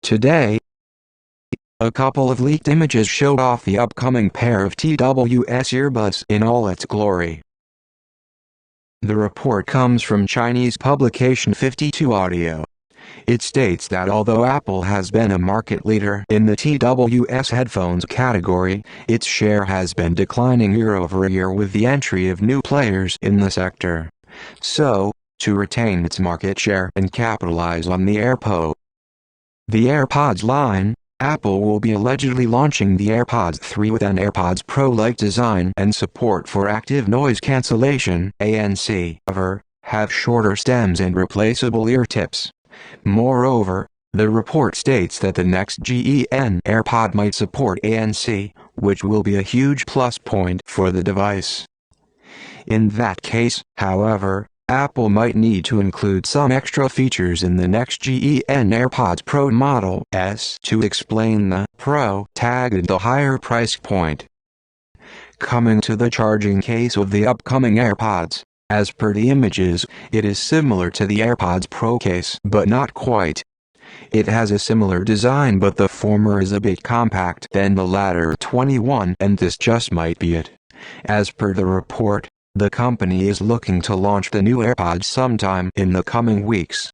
Today, a couple of leaked images showed off the upcoming pair of TWS earbuds in all its glory. The report comes from Chinese publication 52 Audio. It states that although Apple has been a market leader in the TWS headphones category, its share has been declining year over year with the entry of new players in the sector. So, to retain its market share and capitalize on the AirPods line, Apple will be allegedly launching the AirPods 3 with an AirPods Pro-like design and support for Active Noise Cancellation (ANC). However, have shorter stems and replaceable ear tips. Moreover, the report states that the next gen AirPod might support ANC, which will be a huge plus point for the device. In that case, however, Apple might need to include some extra features in the next gen AirPods Pro Model S to explain the Pro tag and the higher price point. Coming to the charging case of the upcoming AirPods, as per the images, it is similar to the AirPods Pro case but not quite. It has a similar design, but the former is a bit compact than the latter 21, and this just might be it. As per the report, the company is looking to launch the new AirPods sometime in the coming weeks.